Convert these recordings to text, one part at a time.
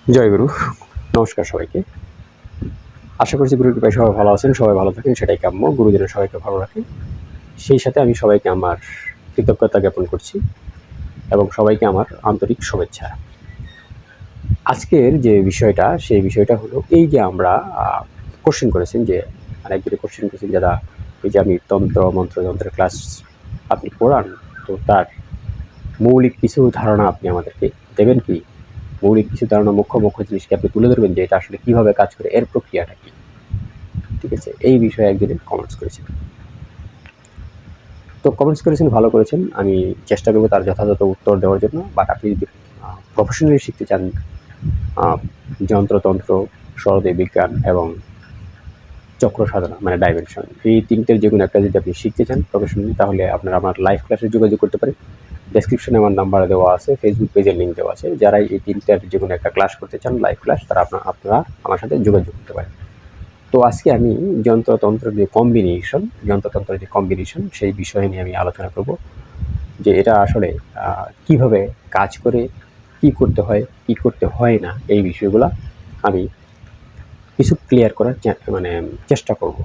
জয়গুরু। নমস্কার সবাইকে। আশা করছি গুরুর কৃপায় সবাই ভালো আছেন, সবাই ভালো থাকেন, সেটাই কাম্য। গুরু যেন সবাইকে ভালো রাখে, সেই সাথে আমি সবাইকে আমার কৃতজ্ঞতা জ্ঞাপন করছি এবং সবাইকে আমার আন্তরিক শুভেচ্ছা। আজকের যে বিষয়টা, সেই বিষয়টা হলো এই যে আমরা কোশ্চেন করেছেন, যে আরেকজনে কোশ্চেন করেছেন যারা এই যে আমি মন্ত্রযন্ত্রের ক্লাস আপনি পড়ান, তো তার মৌলিক কিছু ধারণা আপনি আমাদেরকে দেবেন কি? মৌলিক কিছু ধারণা, মুখ্য জিনিসকে আপনি তুলে ধরবেন যে এটা আসলে কীভাবে কাজ করে, এর প্রক্রিয়াটা কী? ঠিক আছে, এই বিষয়ে একজনে কমেন্টস করেছেন। তো কমেন্টস করেছেন, ভালো করেছেন, আমি চেষ্টা করবো তার যথাযথ উত্তর দেওয়ার জন্য। বাট আপনি যদি প্রফেশনালি শিখতে চান যন্ত্রতন্ত্র, সরদেব বিজ্ঞান এবং চক্র সাধনা মানে ডাইমেনশন, এই তিনটের যে কোনো একটা যদি আপনি শিখতে চান প্রফেশনালি, তাহলে আপনারা আমার লাইভ ক্লাসে যোগাযোগ করতে পারেন। ডেসক্রিপশনে আমার নাম্বার দেওয়া আছে, ফেসবুক পেজের লিঙ্ক দেওয়া আছে। যারা এই তিনটার যে কোনো একটা ক্লাস করতে চান, লাইভ ক্লাস, তারা আপনারা আমার সাথে যোগাযোগ করতে পারেন। তো আজকে আমি যন্ত্রতন্ত্রের যে কম্বিনেশন সেই বিষয় নিয়ে আমি আলোচনা করব, যে এটা আসলে কিভাবে কাজ করে, কি করতে হয়, কি করতে হয় না, এই বিষয়গুলো আমি কিছু ক্লিয়ার করার চেষ্টা করব।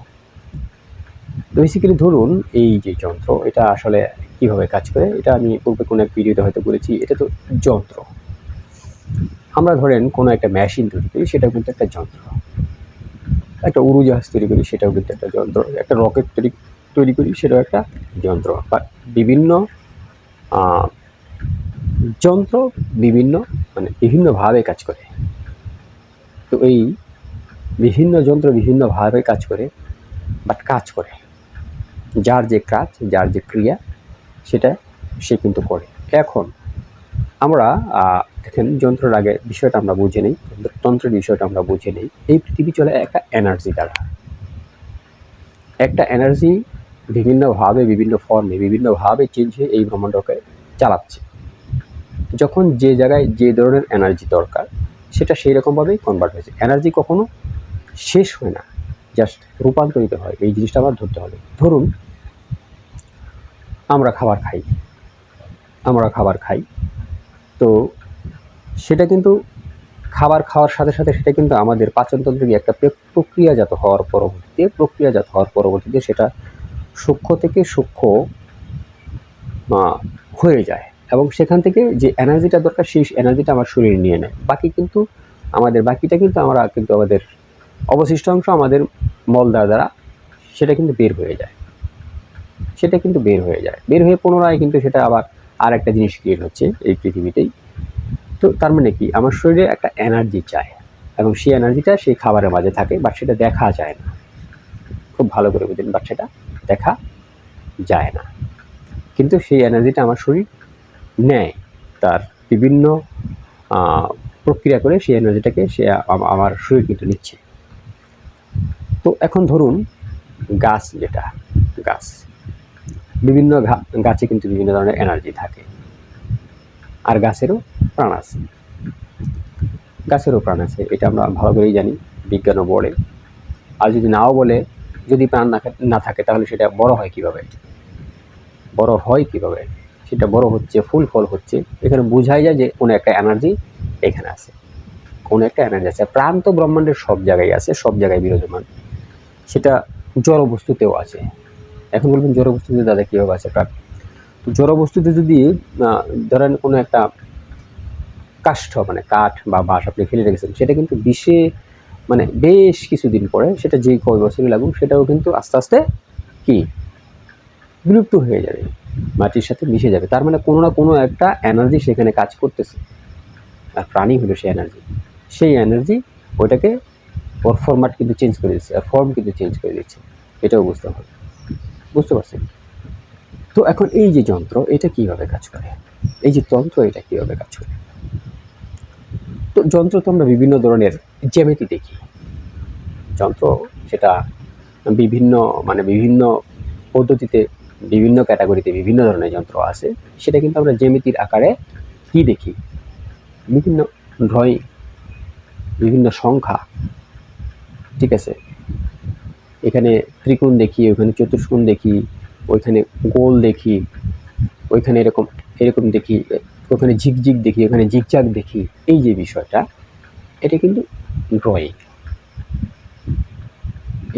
তো বেসিক্যালি ধরুন, এই যে যন্ত্র, এটা আসলে কিভাবে কাজ করে, এটা আমি পূর্বে কোনো এক ভিডিওতে হয়তো বলেছি। এটা তো যন্ত্র। আমরা ধরেন কোনো একটা মেশিন তৈরি করি, সেটাও কিন্তু একটা যন্ত্র। একটা উড়োজাহাজ তৈরি করি, সেটাও কিন্তু একটা যন্ত্র। একটা রকেট তৈরি করি, সেটাও একটা যন্ত্র। বা বিভিন্ন যন্ত্র বিভিন্নভাবে কাজ করে। তো এই বিভিন্ন যন্ত্র বিভিন্নভাবে কাজ করে, বাট কাজ করে যার যে কাজ, যার যে ক্রিয়া, সেটা সে কিন্তু করে। এখন আমরা দেখেন, যন্ত্রের আগে বিষয়টা আমরা বুঝে নিই, তন্ত্রের বিষয়টা আমরা বুঝে নিই। এই পৃথিবী চলে একটা এনার্জি দ্বারা। একটা এনার্জি বিভিন্নভাবে, বিভিন্ন ফর্মে, বিভিন্নভাবে চেঞ্জ হয়ে এই ব্রহ্মাণ্ডকে চালাচ্ছে। যখন যে জায়গায় যে ধরনের এনার্জি দরকার, সেটা সেই রকমভাবেই কনভার্ট হয়েছে। এনার্জি কখনো শেষ হয় না, জাস্ট রূপান্তরিত হয়। এই জিনিসটা আবার ধরতে হবে। ধরুন, আমরা খাবার খাই, তো সেটা কিন্তু খাবার খাওয়ার সাথে সাথে সেটা কিন্তু আমাদের পাচনতন্ত্রে গিয়ে একটা প্রক্রিয়াজাত হওয়ার পরবর্তীতে সেটা সূক্ষ্ম থেকে সূক্ষ্ম হয়ে যায়, এবং সেখান থেকে যে এনার্জিটা দরকার, সেই এনার্জিটা আমার শরীর নিয়ে নেয়। বাকিটা কিন্তু আমাদের অবশিষ্ট অংশ আমাদের মলদার দ্বারা সেটা কিন্তু বের হয়ে যায়। বের হয়ে পুনরায় কিন্তু সেটা আবার আর একটা জিনিস ক্রিয়েট হচ্ছে এই পৃথিবীতেই। তো তার মানে কি, আমার শরীরে একটা এনার্জি চায়, এবং সেই এনার্জিটা সেই খাবারের মাঝে থাকে, বাট সেটা দেখা যায় না। খুব ভালো করে বুঝুন, বাট সেটা দেখা যায় না, কিন্তু সেই এনার্জিটা আমার শরীর নেয়। তার বিভিন্ন প্রক্রিয়া করে সেই এনার্জিটাকে আমার শরীর কিন্তু নিচ্ছে। তো এখন ধরুন, গাছ বিভিন্ন গাছে কিন্তু বিভিন্ন ধরনের এনার্জি থাকে, আর গাছেরও প্রাণ আছে। এটা আমরা ভালো করেই জানি, বিজ্ঞানও বলে। আর যদি নাও বলে, যদি প্রাণ না থাকে, তাহলে সেটা বড় হয় কিভাবে? সেটা বড় হচ্ছে, ফুল ফল হচ্ছে। এখানে বোঝাই যায় যে কোনো একটা এনার্জি এখানে আছে, প্রাণ তো ব্রহ্মাণ্ডের সব জায়গায় আছে, সব জায়গায় বিরাজমান। সেটা জড় বস্তুতেও আছে। এখন বলবেন, জড় বস্তুতে দাদা কীভাবে আছে প্রাণ? তো জড় বস্তুতে যদি ধরেন কোনো একটা কাষ্ঠ, কাঠ বা বাঁশ আপনি ফেলে রেখেছেন, সেটা কিন্তু বেশ কিছুদিন পরে, সেটা যে কয় বছরই লাগুক, সেটাও কিন্তু আস্তে আস্তে কি বিলুপ্ত হয়ে যাবে, মাটির সাথে মিশে যাবে। তার মানে কোনো না কোনো একটা এনার্জি সেখানে কাজ করতেছে, আর প্রাণী হলো সেই এনার্জি ওইটাকে ওর ফরম্যাট কিন্তু চেঞ্জ করে দিচ্ছে, আর ফর্ম কিন্তু চেঞ্জ করে দিচ্ছে। এটাও বুঝতে পারছেন? তো এখন এই যে যন্ত্র, এটা কিভাবে কাজ করে, এই যে তন্ত্র, এটা কিভাবে কাজ করে? তো যন্ত্র তো আমরা বিভিন্ন ধরনের জ্যামিতি দেখি। যন্ত্র সেটা বিভিন্ন পদ্ধতিতে, বিভিন্ন ক্যাটাগরিতে বিভিন্ন ধরনের যন্ত্র আছে। সেটা কিন্তু আমরা জ্যামিতির আকারে কি দেখি, বিভিন্ন ড্রয়িং, বিভিন্ন সংখ্যা, ঠিক আছে। এখানে ত্রিকোণ দেখি, ওইখানে চতুষ্কোণ দেখি, ওইখানে গোল দেখি, ওইখানে এরকম দেখি, ওখানে ঝিকঝিক দেখি, ওখানে জিগজাগ দেখি। এই যে বিষয়টা, এটা কিন্তু ড্রয়িং,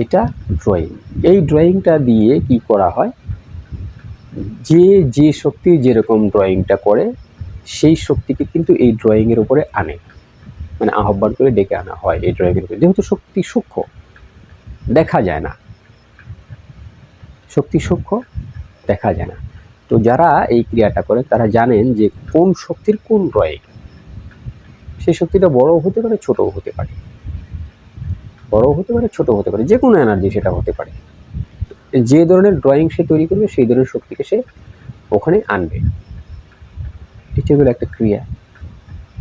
এটা ড্রয়িং। এই ড্রয়িংটা দিয়ে কি করা হয়, যে শক্তি যেরকম ড্রয়িংটা করে সেই শক্তিকে কিন্তু এই ড্রয়িংয়ের উপরে আনে, মানে আহ্বান করে ডেকে আনা হয় এই ড্রয়িংয়ের উপরে। যেহেতু শক্তি সূক্ষ্ম, দেখা যায় না, শক্তি সূক্ষ্ম, দেখা যায় না। তো যারা এই ক্রিয়াটা করে তারা জানেন যে কোন শক্তির কোন ড্রয়িং। সেই শক্তিটা বড়ও হতে পারে, ছোটও হতে পারে, বড়ও হতে পারে, ছোটও হতে পারে, যে কোনো এনার্জি সেটা হতে পারে। যে ধরনের ড্রয়িং সে তৈরি করবে সেই ধরনের শক্তিকে সে ওখানে আনবে। এটাগুলো একটা ক্রিয়া,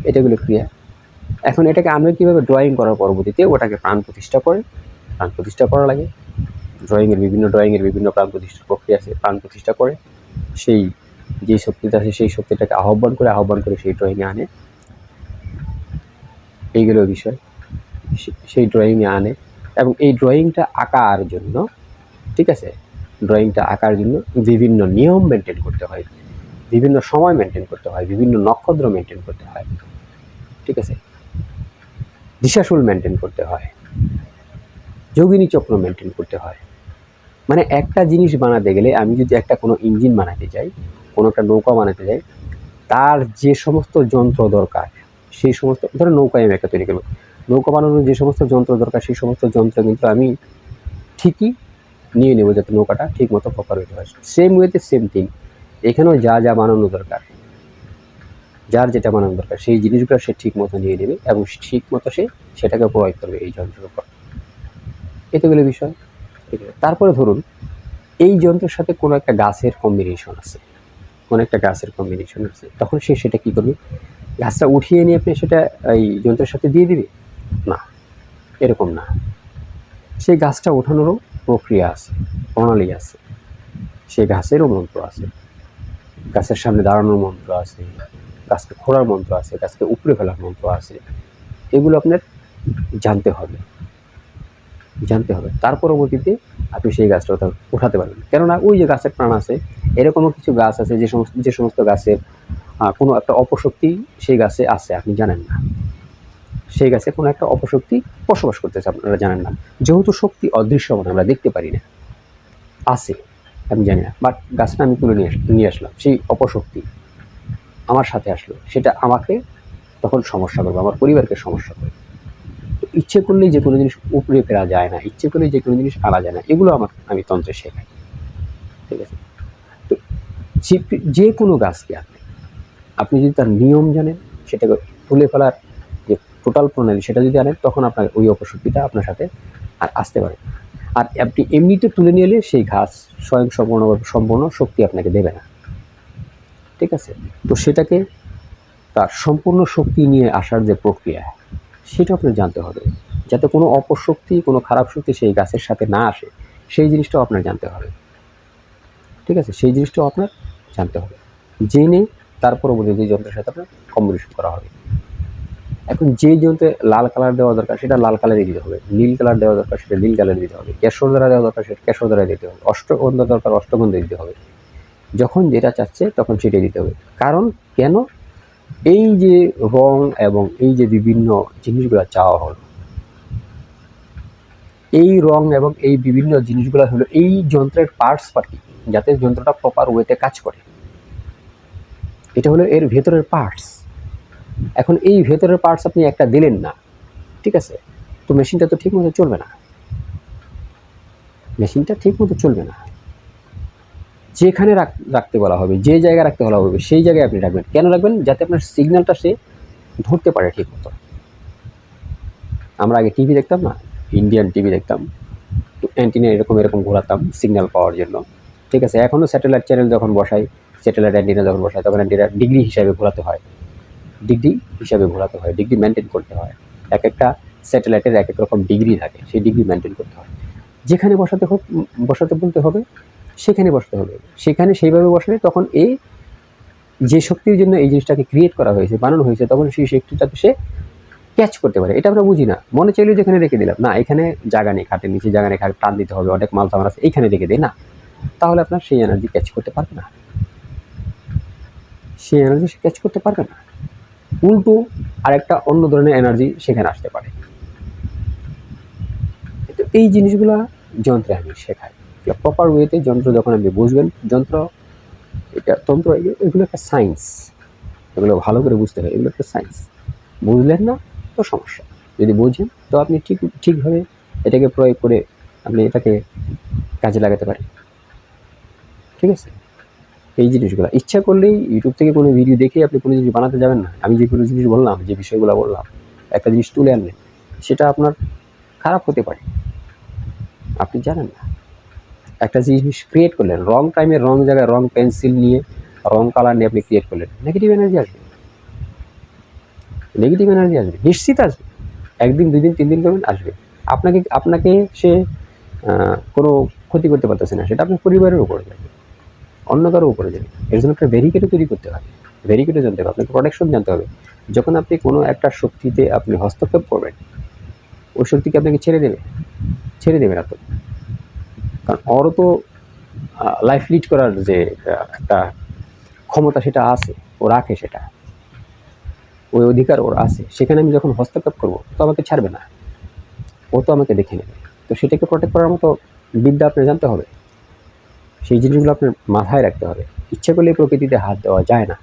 এটাগুলো ক্রিয়া। এখন এটাকে আমরা কীভাবে ড্রয়িং করার পরবর্তীতে ওটাকে প্রাণ প্রতিষ্ঠা করে, প্রাণ প্রতিষ্ঠা করা লাগে। ড্রয়িংয়ের বিভিন্ন প্রাণ প্রতিষ্ঠার প্রক্রিয়া আছে, প্রাণ প্রতিষ্ঠা করে সেই যে শক্তিটা আছে সেই শক্তিটাকে আহ্বান করে সেই ড্রয়িংয়ে আনে। এইগুলো বিষয়, সেই ড্রয়িংয়ে আনে। এবং এই ড্রয়িংটা আঁকার জন্য, ঠিক আছে, ড্রয়িংটা আঁকার জন্য বিভিন্ন নিয়ম মেনটেন করতে হয়, বিভিন্ন সময় মেনটেন করতে হয়, বিভিন্ন নক্ষত্র মেনটেন করতে হয়, ঠিক আছে, দিশাশুল মেনটেন করতে হয়, যোগিনী চক্র মেনটেন করতে হয়। মানে একটা জিনিস বানাতে গেলে, আমি যদি একটা কোনো ইঞ্জিন বানাতে চাই, কোনো একটা নৌকা বানাতে চাই, তার যে সমস্ত যন্ত্র দরকার সেই সমস্ত, ধরো নৌকায় আমি একটা তৈরি করবো, নৌকা বানানোর যে সমস্ত যন্ত্র দরকার সেই সমস্ত যন্ত্র কিন্তু আমি ঠিকই নিয়ে নেবো যাতে নৌকাটা ঠিক মতো প্রপার হতে হয়। সেম ওয়েতে সেম থিং, এখানেও যা যা বানানো দরকার, যার যেটা বানানো দরকার সেই জিনিসগুলো সে ঠিক মতো নিয়ে নেবে এবং ঠিক মতো সে সেটাকে প্রয়োগ করবে এই যন্ত্রের উপর। এতগুলো বিষয়। তারপরে ধরুন এই যন্ত্রের সাথে কোনো একটা গাছের কম্বিনেশন আছে, কোনো একটা গাছের কম্বিনেশন আছে, তখন সে সেটা কী করবে, গাছটা উঠিয়ে নিয়ে আপনি সেটা এই যন্ত্রের সাথে দিয়ে দিবে না, এরকম না। সেই গাছটা ওঠানোরও প্রক্রিয়া আছে, প্রণালী আছে, সেই গাছেরও মন্ত্র আছে, গাছের সামনে দাঁড়ানোর মন্ত্র আছে, গাছকে খোঁড়ার মন্ত্র আছে, গাছকে উপড়ে ফেলার মন্ত্র আছে। এগুলো আপনার জানতে হবে, জানতে হবে। তার পরবর্তীতে আপনি সেই গাছটা উঠাতে পারবেন। কেননা ওই যে গাছের প্রাণ আছে, এরকমও কিছু গাছ আছে যে সমস্ত গাছের কোনো একটা অপশক্তি সেই গাছে আছে, আপনি জানেন না। সেই গাছে কোনো একটা অপশক্তি বসবাস করতেছে, আপনারা জানেন না। যেহেতু শক্তি অদৃশ্যমান, আমরা দেখতে পারি না, আছে, আমি জানি না, বাট গাছটা আমি তুলে নিয়ে আসলাম, সেই অপশক্তি আমার সাথে আসলো, সেটা আমাকে তখন সমস্যা করবে, আমার পরিবারকে সমস্যা করবে। ইচ্ছে করলেই যে কোনো জিনিস উপড়ে ফেলা যায় না, ইচ্ছে করলেই যে কোনো জিনিস আনা যায় না, এগুলো আমি তন্ত্রে শেখাই, ঠিক আছে। তো যে কোনো গাছকে আপনি যদি তার নিয়ম জানেন, সেটাকে তুলে ফেলার যে টোটাল প্রণালী সেটা যদি আনেন, তখন আপনার ওই অপশক্তিটা আপনার সাথে আর আসতে পারে। আর আপনি এমনিতে তুলে নিয়ে এলে সেই গাছ স্বয়ং সম্পূর্ণ শক্তি আপনাকে দেবে না, ঠিক আছে। তো সেটাকে তার সম্পূর্ণ শক্তি নিয়ে আসার যে প্রক্রিয়া সেটা আপনার জানতে হবে, যাতে কোনো অপশক্তি, কোনো খারাপ শক্তি সেই গাছের সাথে না আসে, সেই জিনিসটাও আপনার জানতে হবে, ঠিক আছে। সেই জিনিসটাও আপনার জানতে হবে, জেনে তার পরবর্তীতে যন্ত্রের সাথে আপনার কম্বিনেশন করা হবে। এখন যে যন্ত্রে লাল কালার দেওয়া দরকার সেটা লাল কালারই দিতে হবে, নীল কালার দেওয়া দরকার সেটা নীল কালার দিতে হবে, কেশর দ্বারা দেওয়া দরকার সেটা কেশর দ্বারা দিতে হবে, অষ্টগন্ধ দরকার অষ্টগন্ধ দিতে হবে। যখন যেটা চাচ্ছে তখন সেটাই দিতে হবে। কারণ কেন, এই যে রং এবং এই যে বিভিন্ন জিনিসগুলো চাওয়া হলো, এই রং এবং এই বিভিন্ন জিনিসগুলো হলো এই যন্ত্রের পার্টস পার্টি, যাতে যন্ত্রটা প্রপার ওয়েতে কাজ করে। এটা হলো এর ভেতরের পার্টস। এখন এই ভেতরের পার্টস আপনি একটা দিলেন না, ঠিক আছে, তো মেশিনটা তো ঠিক মতো চলবে না, মেশিনটা ঠিক মতো চলবে না। যেখানে রাখতে বলা হবে, যে জায়গায় রাখতে বলা হবে সেই জায়গায় আপনি রাখবেন। কেন রাখবেন, যাতে আপনার সিগন্যালটা সে ধরতে পারে ঠিক মতো। আমরা আগে টিভি দেখতাম না, ইন্ডিয়ান টিভি দেখতাম, তো অ্যান্টিনা এরকম ঘোরাতাম সিগন্যাল পাওয়ার জন্য, ঠিক আছে। এখনও স্যাটেলাইট চ্যানেল যখন বসাই, স্যাটেলাইট অ্যান্টিনা যখন বসাই, তখন অ্যান্টিনা ডিগ্রি হিসাবে ঘোরাতে হয়, ডিগ্রি মেনটেন করতে হয়। এক একটা স্যাটেলাইটের এক এক রকম ডিগ্রি থাকে, সেই ডিগ্রি মেনটেন করতে হয়। যেখানে বসাতে বলতে হবে সেখানে বসাতে হবে, সেখানে সেইভাবে বসালে তখন এই যে শক্তির জন্য এই জিনিসটাকে ক্রিয়েট করা হয়েছে, বানানো হয়েছে, তখন সেই শক্তিটাকে সে ক্যাচ করতে পারে। এটা আমরা বুঝি না, মনে চাইলেও যেখানে রেখে দিলাম, না এখানে জায়গা নেই, খাটের নিচে জায়গা নেই, টান দিতে হবে, অনেক মাল সামান আছে, এইখানে রেখে দেয় না, তাহলে আপনার সেই এনার্জি ক্যাচ করতে পারবে না, সেই এনার্জি সে ক্যাচ করতে পারবে না। উল্টো আরেকটা অন্য ধরনের এনার্জি সেখানে আসতে পারে। তো এই জিনিসগুলো যন্ত্রে আমি শেখাই। প্রপার ওয়েতে যন্ত্র যখন আপনি বুঝবেন, যন্ত্র এটা তন্ত্র এগুলো একটা সায়েন্স, এগুলো ভালো করে বুঝতে হবে, এগুলো একটা সায়েন্স। বুঝলেন না তো সমস্যা, যদি বোঝেন তো আপনি ঠিকভাবে এটাকে প্রয়োগ করে আপনি এটাকে কাজে লাগাতে পারেন। ঠিক আছে, এই জিনিসগুলো ইচ্ছা করলেই ইউটিউব থেকে কোনো ভিডিও দেখে আপনি কোনো জিনিস বানাতে যাবেন না। আমি যে কোনো জিনিস বললাম, যে বিষয়গুলো বললাম, একটা জিনিস তুলে আনলেন, সেটা আপনার খারাপ হতে পারে, আপনি জানেন না। একটা জিনিস ক্রিয়েট করলেন, রং টাইমে রং জায়গায় রং পেন্সিল নিয়ে, রং কালার নিয়ে আপনি ক্রিয়েট করলেন, নেগেটিভ এনার্জি আসবে, নেগেটিভ এনার্জি আসবে, নিশ্চিত আসবে। একদিন, 2 দিন, 3 দিন করবেন, আসবে। আপনাকে সে কোনো ক্ষতি করতে পারতেছে না, সেটা আপনার পরিবারের উপরে যাবে, অন্য কারো উপরে যাবে। এর জন্য একটা ব্যারিকেডও তৈরি করতে হবে, ব্যারিকেডও জানতে হবে, আপনাকে প্রোটেকশন জানতে হবে। যখন আপনি কোনো একটা শক্তিতে আপনি হস্তক্ষেপ করবেন, ওই শক্তিকে আপনাকে ছেড়ে দেবে না তো। কারণ ওরও তো লাইফ লিড করার যে একটা ক্ষমতা সেটা আছে, ও রাখে, সেটা ওই অধিকার ওর আছে। সেখানে আমি যখন হস্তক্ষেপ করবো তো আমাকে ছাড়বে না, ও তো আমাকে দেখে নেবে। তো সেটাকে প্রোটেক্ট করার মতো বিদ্যা আপনার জানতে হবে, সেই জিনিসগুলো আপনার মাথায় রাখতে হবে। ইচ্ছা করলে প্রকৃতিতে হাত দেওয়া যায় না,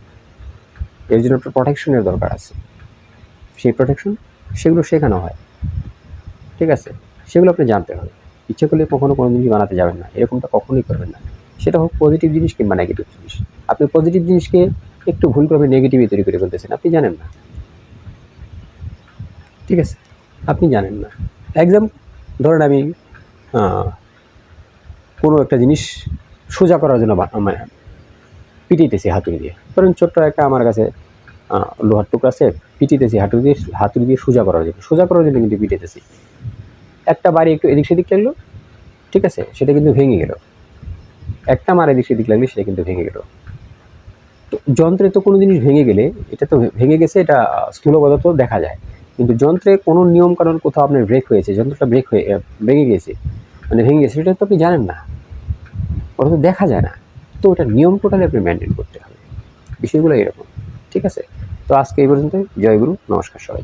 এর জন্য একটা প্রোটেকশনের দরকার আছে। সেই প্রোটেকশন সেগুলো শেখানো হয়, ঠিক আছে, সেগুলো আপনি জানতে হবে। ইচ্ছা করলে কখনো কোনো জিনিস বানাতে যাবেন না, এরকমটা কখনোই করবেন না। সেটা হোক পজিটিভ জিনিস কিংবা নেগেটিভ জিনিস। আপনি পজিটিভ জিনিসকে একটু ভুলভাবে নেগেটিভে তৈরি করে ফেলতেছেন, আপনি জানেন না, ঠিক আছে, আপনি জানেন না। ধরেন আমি কোনো একটা জিনিস সোজা করার জন্য মানে পিটিতেছি হাতুড়ি দিয়ে, ধরেন ছোট্ট একটা আমার কাছে লোহার টুকরা আছে, পিটিতেছি হাতুড়ি দিয়ে সোজা করার জন্য কিন্তু পিটিতেছি। একটা বাড়ি একটু এদিক সেদিক লাগলো, ঠিক আছে, সেটা কিন্তু ভেঙে গেল। একটা মার এদিক সেদিক লাগলে সেটা কিন্তু ভেঙে গেল। তো যন্ত্রে তো কোনো জিনিস ভেঙে গেলে, এটা তো ভেঙে গেছে, এটা স্থূলগত তো দেখা যায়, কিন্তু যন্ত্রে কোনো নিয়ম কানুন কোথাও আপনার ব্রেক হয়েছে, যন্ত্রটা ভেঙে গেছে, মানে ভেঙে গেছে, সেটা তো আপনি জানেন না, ওটা তো দেখা যায় না। তো ওটা নিয়ম টোটালি আপনি মেনটেন করতে হবে, বিষয়গুলো এরকম, ঠিক আছে। তো আজকে এই পর্যন্ত, জয় গুরু, নমস্কার সবাই।